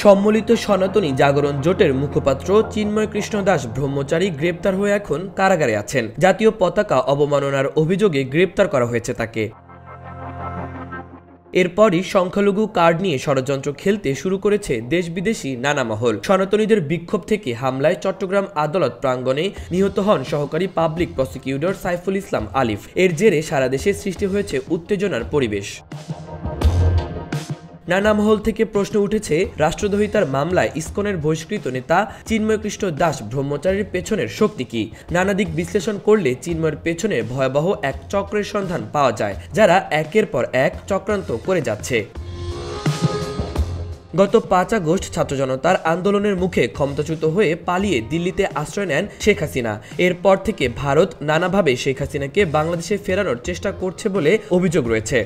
সম্মিলিত সনাতনী জাগরণ জোটের মুখপাত্র চিন্ময় কৃষ্ণ দাস ব্রহ্মচারী গ্রেপ্তার হয়ে এখন কারাগারে আছেন। জাতীয় পতাকা অবমাননার অভিযোগে গ্রেপ্তার করা হয়েছে তাকে। এরপরই সংখ্যালঘু কার্ড নিয়ে ষড়যন্ত্র খেলতে শুরু করেছে দেশ বিদেশি নানা মহল। সনাতনীদের বিক্ষোভ থেকে হামলায় চট্টগ্রাম আদালত প্রাঙ্গণে নিহত হন সহকারী পাবলিক প্রসিকিউটর সাইফুল ইসলাম আলিফ। এর জেরে সারা দেশে সৃষ্টি হয়েছে উত্তেজনার পরিবেশ। নানা মহল থেকে প্রশ্ন উঠেছে, রাষ্ট্রদ্রোহিতার মামলায় ইসকনের বহিষ্কৃত নেতা চিন্ময় কৃষ্ণ দাস ব্রহ্মচারীর পেছনের শক্তি কি? নানা দিক বিশ্লেষণ করলে চিন্ময়ের পেছনে ভয়াবহ এক চক্রের সন্ধান পাওয়া যায়, যারা একের পর এক চক্রান্ত করে যাচ্ছে। গত 5 আগস্ট ছাত্র জনতার আন্দোলনের মুখে ক্ষমতাচ্যুত হয়ে পালিয়ে দিল্লিতে আশ্রয় নেন শেখ হাসিনা। এরপর থেকে ভারত নানাভাবে শেখ হাসিনাকে বাংলাদেশে ফেরানোর চেষ্টা করছে বলে অভিযোগ রয়েছে।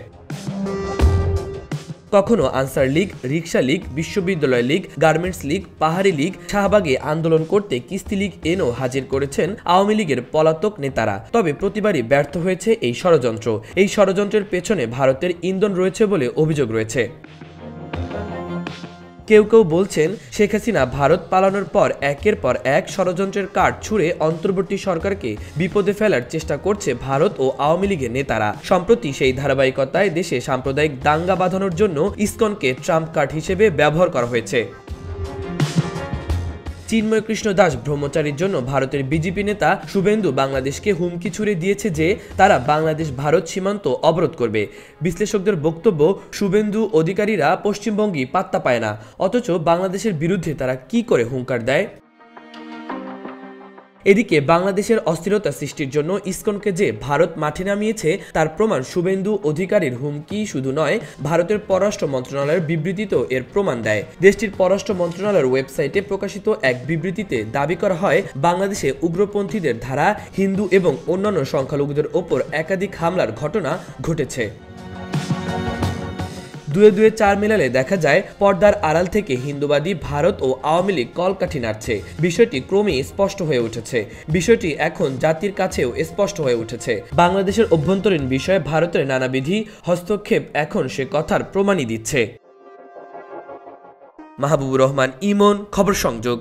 কখনো আনসার লীগ, রিকশা লীগ, বিশ্ববিদ্যালয় লীগ, গার্মেন্টস লীগ, পাহাড়ি লীগ, শাহবাগে আন্দোলন করতে কিস্তি লীগ এনেও হাজির করেছেন আওয়ামী লীগের পলাতক নেতারা। তবে প্রতিবারই ব্যর্থ হয়েছে এই ষড়যন্ত্র। এই ষড়যন্ত্রের পেছনে ভারতের ইন্ধন রয়েছে বলে অভিযোগ রয়েছে। কেউ কেউ বলছেন, শেখ হাসিনা ভারত পালানোর পর একের পর এক ষড়যন্ত্রের কাঠ ছুঁড়ে অন্তর্বর্তী সরকারকে বিপদে ফেলার চেষ্টা করছে ভারত ও আওয়ামী লীগের নেতারা। সম্প্রতি সেই ধারাবাহিকতায় দেশে সাম্প্রদায়িক দাঙ্গা বাঁধানোর জন্য ইসকনকে ট্রাম্প কার্ড হিসেবে ব্যবহার করা হয়েছে। চিন্ময় কৃষ্ণ দাস ব্রহ্মচারীর জন্য ভারতের বিজেপি নেতা শুভেন্দু বাংলাদেশকে হুমকি ছুড়ে দিয়েছে যে তারা বাংলাদেশ ভারত সীমান্ত অবরোধ করবে। বিশ্লেষকদের বক্তব্য, শুভেন্দু অধিকারীরা পশ্চিমবঙ্গে পাত্তা পায় না, অথচ বাংলাদেশের বিরুদ্ধে তারা কি করে হুঙ্কার দেয়। এদিকে বাংলাদেশের অস্থিরতা সৃষ্টির জন্য ইসকনকে যে ভারত মাঠে নামিয়েছে তার প্রমাণ শুভেন্দু অধিকারীর হুমকি শুধু নয়, ভারতের পররাষ্ট্র মন্ত্রণালয়ের বিবৃতিতেও এর প্রমাণ দেয়। দেশটির পররাষ্ট্র মন্ত্রণালয়ের ওয়েবসাইটে প্রকাশিত এক বিবৃতিতে দাবি করা হয়, বাংলাদেশে উগ্রপন্থীদের ধারা হিন্দু এবং অন্যান্য সংখ্যালঘুদের ওপর একাধিক হামলার ঘটনা ঘটেছে। দুয়ে দুয়ে চার মেলালে দেখা যায় পর্দার আড়াল থেকে হিন্দুবাদী ভারত ও আওয়ামী লীগ কলকাঠি নাড়ছে। বিষয়টি ক্রমেই স্পষ্ট হয়ে উঠেছে। বিষয়টি এখন জাতির কাছেও স্পষ্ট হয়ে উঠেছে। বাংলাদেশের অভ্যন্তরীণ বিষয়ে ভারতের নানাবিধি হস্তক্ষেপ এখন সে কথার প্রমাণই দিচ্ছে। মাহবুবুর রহমান ইমন, খবর সংযোগ।